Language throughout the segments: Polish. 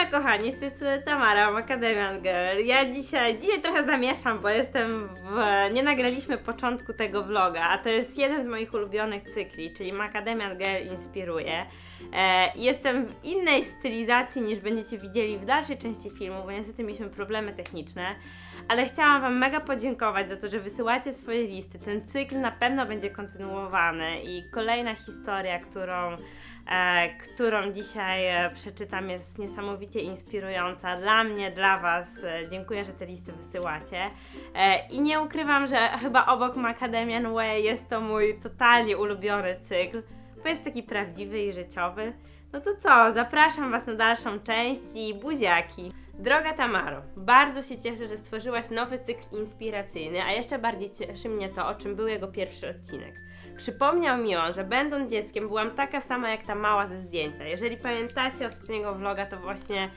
Siema kochani, z tej strony Tamara, Macadamian Girl. Ja dzisiaj trochę zamieszam, bo nie nagraliśmy początku tego vloga, a to jest jeden z moich ulubionych cykli, czyli Macadamian Girl inspiruje. Jestem w innej stylizacji niż będziecie widzieli w dalszej części filmu, bo niestety mieliśmy problemy techniczne, ale chciałam Wam mega podziękować za to, że wysyłacie swoje listy. Ten cykl na pewno będzie kontynuowany i kolejna historia, którą dzisiaj przeczytam, jest niesamowicie inspirująca dla mnie, dla Was. Dziękuję, że te listy wysyłacie. I nie ukrywam, że chyba obok Macadamian Way jest to mój totalnie ulubiony cykl, bo jest taki prawdziwy i życiowy. No to co, zapraszam Was na dalszą część i buziaki. Droga Tamaro, bardzo się cieszę, że stworzyłaś nowy cykl inspiracyjny, a jeszcze bardziej cieszy mnie to, o czym był jego pierwszy odcinek. Przypomniał mi on, że będąc dzieckiem byłam taka sama jak ta mała ze zdjęcia. Jeżeli pamiętacie ostatniego vloga, to właśnie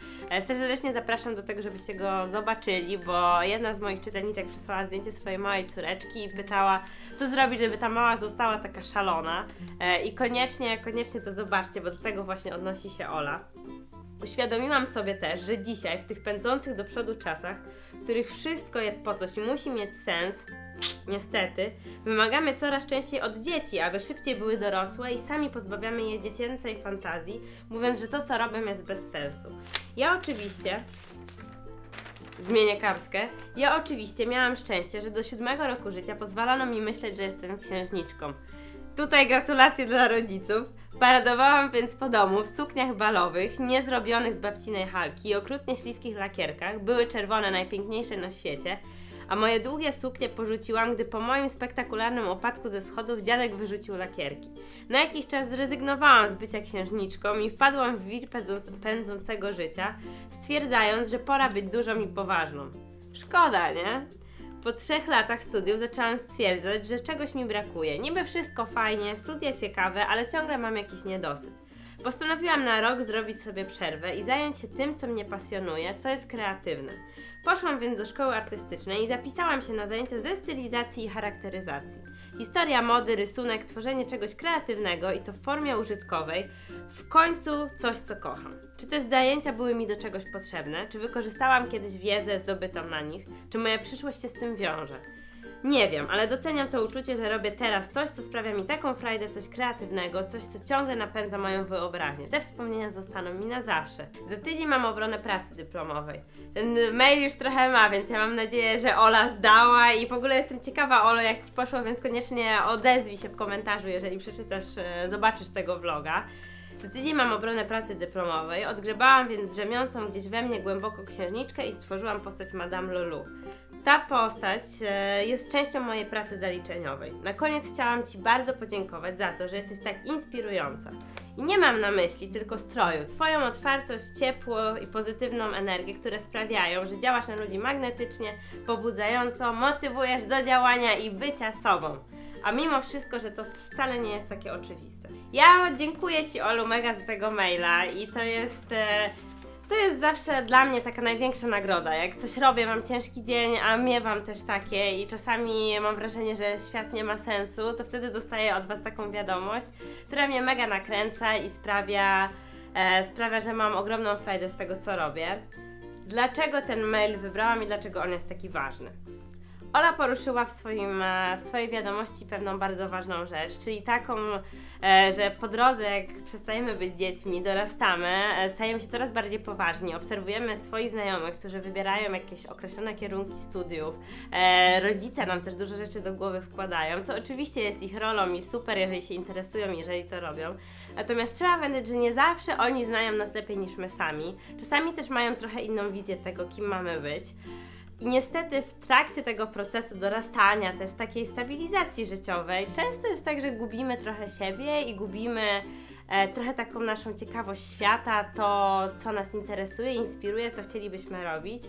serdecznie zapraszam do tego, żebyście go zobaczyli, bo jedna z moich czytelniczek przysłała zdjęcie swojej małej córeczki i pytała, co zrobić, żeby ta mała została taka szalona. I koniecznie to zobaczcie, bo do tego właśnie odnosi się Ola. Uświadomiłam sobie też, że dzisiaj, w tych pędzących do przodu czasach, w których wszystko jest po coś i musi mieć sens, niestety, wymagamy coraz częściej od dzieci, aby szybciej były dorosłe i sami pozbawiamy je dziecięcej fantazji, mówiąc, że to, co robią, jest bez sensu. Zmienię kartkę. Ja oczywiście miałam szczęście, że do 7 roku życia pozwalano mi myśleć, że jestem księżniczką. Tutaj gratulacje dla rodziców. Paradowałam więc po domu w sukniach balowych, niezrobionych z babcinej halki i okrutnie śliskich lakierkach. Były czerwone, najpiękniejsze na świecie, a moje długie suknie porzuciłam, gdy po moim spektakularnym upadku ze schodów dziadek wyrzucił lakierki. Na jakiś czas zrezygnowałam z bycia księżniczką i wpadłam w wir pędzącego życia, stwierdzając, że pora być dużą i poważną. Szkoda, nie? Po 3 latach studiów zaczęłam stwierdzać, że czegoś mi brakuje. Niby wszystko fajnie, studia ciekawe, ale ciągle mam jakiś niedosyt. Postanowiłam na rok zrobić sobie przerwę i zająć się tym, co mnie pasjonuje, co jest kreatywne. Poszłam więc do szkoły artystycznej i zapisałam się na zajęcia ze stylizacji i charakteryzacji. Historia mody, rysunek, tworzenie czegoś kreatywnego i to w formie użytkowej. W końcu coś, co kocham. Czy te zajęcia były mi do czegoś potrzebne? Czy wykorzystałam kiedyś wiedzę zdobytą na nich? Czy moja przyszłość się z tym wiąże? Nie wiem, ale doceniam to uczucie, że robię teraz coś, co sprawia mi taką frajdę, coś kreatywnego, coś, co ciągle napędza moją wyobraźnię. Te wspomnienia zostaną mi na zawsze. Za tydzień mam obronę pracy dyplomowej. Ten mail już trochę ma, więc ja mam nadzieję, że Ola zdała i w ogóle jestem ciekawa, Olo, jak Ci poszło, więc koniecznie odezwij się w komentarzu, jeżeli przeczytasz, zobaczysz tego vloga. Za tydzień mam obronę pracy dyplomowej, odgrzebałam więc drzemiącą gdzieś we mnie głęboko księżniczkę i stworzyłam postać Madame Lulu. Ta postać jest częścią mojej pracy zaliczeniowej. Na koniec chciałam Ci bardzo podziękować za to, że jesteś tak inspirująca. I nie mam na myśli tylko stroju, Twoją otwartość, ciepło i pozytywną energię, które sprawiają, że działasz na ludzi magnetycznie, pobudzająco, motywujesz do działania i bycia sobą. A mimo wszystko, że to wcale nie jest takie oczywiste. Ja dziękuję Ci, Olu, mega za tego maila i to jest zawsze dla mnie taka największa nagroda. Jak coś robię, mam ciężki dzień, a miewam też takie i czasami mam wrażenie, że świat nie ma sensu, to wtedy dostaję od Was taką wiadomość, która mnie mega nakręca i sprawia, że mam ogromną frajdę z tego, co robię. Dlaczego ten mail wybrałam i dlaczego on jest taki ważny? Ola poruszyła w swojej wiadomości pewną bardzo ważną rzecz, czyli taką, że po drodze, jak przestajemy być dziećmi, dorastamy, stajemy się coraz bardziej poważni, obserwujemy swoich znajomych, którzy wybierają jakieś określone kierunki studiów, rodzice nam też dużo rzeczy do głowy wkładają, co oczywiście jest ich rolą i super, jeżeli się interesują, jeżeli to robią. Natomiast trzeba pamiętać, że nie zawsze oni znają nas lepiej niż my sami. Czasami też mają trochę inną wizję tego, kim mamy być. I niestety w trakcie tego procesu dorastania, też takiej stabilizacji życiowej, często jest tak, że gubimy trochę siebie i gubimy trochę taką naszą ciekawość świata, to co nas interesuje, inspiruje, co chcielibyśmy robić.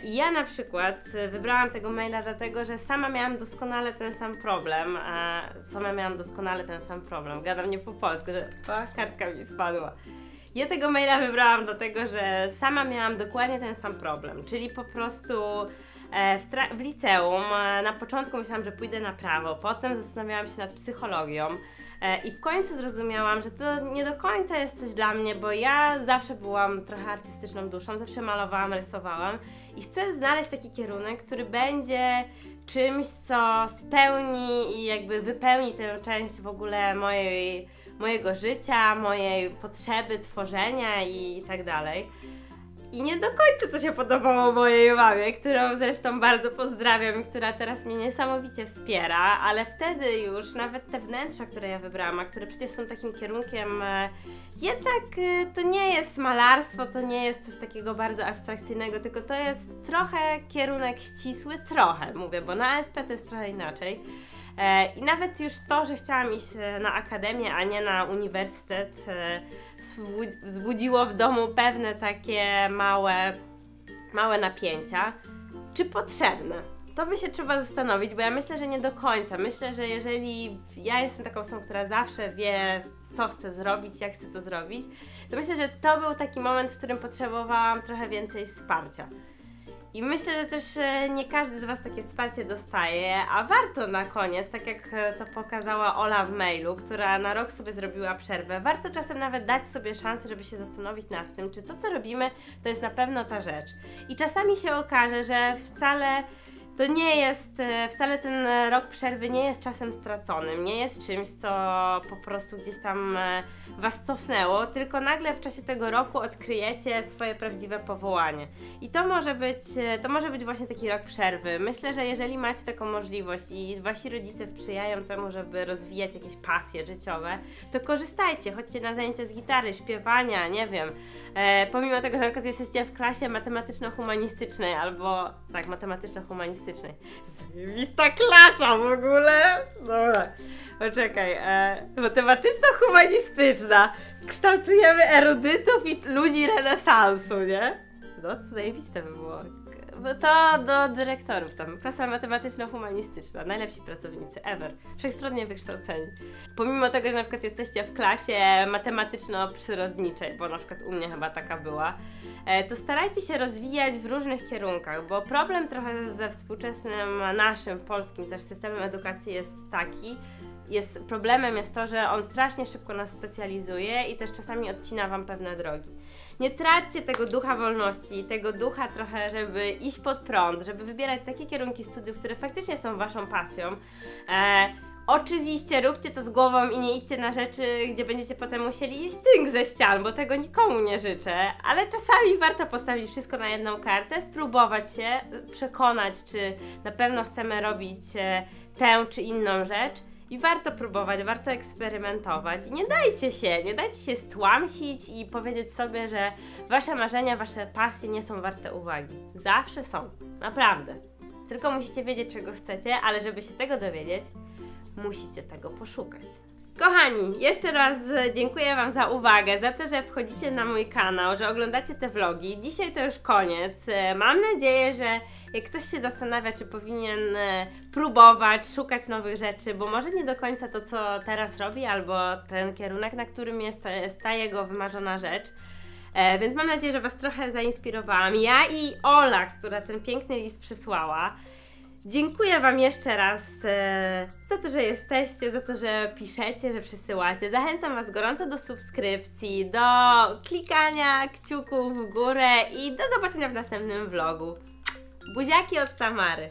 I ja na przykład wybrałam tego maila dlatego, że sama miałam doskonale ten sam problem. Gadam nie po polsku, że kartka mi spadła. Ja tego maila wybrałam dlatego, że sama miałam dokładnie ten sam problem, czyli po prostu w liceum. Na początku myślałam, że pójdę na prawo, potem zastanawiałam się nad psychologią. I w końcu zrozumiałam, że to nie do końca jest coś dla mnie, bo ja zawsze byłam trochę artystyczną duszą, zawsze malowałam, rysowałam i chcę znaleźć taki kierunek, który będzie czymś, co spełni i jakby wypełni tę część w ogóle mojego życia, mojej potrzeby tworzenia i tak dalej. I nie do końca to się podobało mojej mamie, którą zresztą bardzo pozdrawiam i która teraz mnie niesamowicie wspiera, ale wtedy już nawet te wnętrza, które ja wybrałam, a które przecież są takim kierunkiem, jednak to nie jest malarstwo, to nie jest coś takiego bardzo abstrakcyjnego, tylko to jest trochę kierunek ścisły, trochę mówię, bo na ASP to jest trochę inaczej. I nawet już to, że chciałam iść na akademię, a nie na uniwersytet, wzbudziło w domu pewne takie małe napięcia. Czy potrzebne? To by się trzeba zastanowić, bo ja myślę, że nie do końca. Myślę, że jeżeli ja jestem taką osobą, która zawsze wie, co chcę zrobić, jak chcę to zrobić, to myślę, że to był taki moment, w którym potrzebowałam trochę więcej wsparcia. I myślę, że też nie każdy z Was takie wsparcie dostaje, a warto na koniec, tak jak to pokazała Ola w mailu, która na rok sobie zrobiła przerwę, warto czasem nawet dać sobie szansę, żeby się zastanowić nad tym, czy to, co robimy, to jest na pewno ta rzecz. I czasami się okaże, że to nie jest, wcale ten rok przerwy nie jest czasem straconym, nie jest czymś, co po prostu gdzieś tam Was cofnęło, tylko nagle w czasie tego roku odkryjecie swoje prawdziwe powołanie. I to może być właśnie taki rok przerwy. Myślę, że jeżeli macie taką możliwość i Wasi rodzice sprzyjają temu, żeby rozwijać jakieś pasje życiowe, to korzystajcie, chodźcie na zajęcia z gitary, śpiewania, nie wiem. Pomimo tego, że na przykład jesteście w klasie matematyczno-humanistycznej albo tak, matematyczno-humanistycznej. Zajebista klasa w ogóle! Dobra, poczekaj. Matematyczno-humanistyczna. Kształtujemy erudytów i ludzi renesansu, nie? No, to zajebiste by było. To do dyrektorów tam. Klasa matematyczno-humanistyczna. Najlepsi pracownicy ever. Wszechstronnie wykształceni. Pomimo tego, że na przykład jesteście w klasie matematyczno-przyrodniczej, bo na przykład u mnie chyba taka była, to starajcie się rozwijać w różnych kierunkach, bo problem trochę ze współczesnym, naszym, polskim też systemem edukacji jest taki, problemem jest to, że on strasznie szybko nas specjalizuje i też czasami odcina Wam pewne drogi. Nie traćcie tego ducha wolności, tego ducha trochę, żeby iść pod prąd, żeby wybierać takie kierunki studiów, które faktycznie są Waszą pasją. Oczywiście róbcie to z głową i nie idźcie na rzeczy, gdzie będziecie potem musieli jeść tynk ze ścian, bo tego nikomu nie życzę, ale czasami warto postawić wszystko na jedną kartę, spróbować się, przekonać, czy na pewno chcemy robić tę czy inną rzecz. I warto próbować, warto eksperymentować i nie dajcie się stłamsić i powiedzieć sobie, że Wasze marzenia, Wasze pasje nie są warte uwagi. Zawsze są, naprawdę. Tylko musicie wiedzieć, czego chcecie, ale żeby się tego dowiedzieć, musicie tego poszukać. Kochani, jeszcze raz dziękuję Wam za uwagę, za to, że wchodzicie na mój kanał, że oglądacie te vlogi. Dzisiaj to już koniec. Mam nadzieję, że jak ktoś się zastanawia, czy powinien próbować, szukać nowych rzeczy, bo może nie do końca to, co teraz robi, albo ten kierunek, na którym jest, to jest ta jego wymarzona rzecz. Więc mam nadzieję, że Was trochę zainspirowałam. Ja i Ola, która ten piękny list przysłała. Dziękuję Wam jeszcze raz za to, że jesteście, za to, że piszecie, że przysyłacie. Zachęcam Was gorąco do subskrypcji, do klikania kciuków w górę i do zobaczenia w następnym vlogu. Buziaki od Tamary.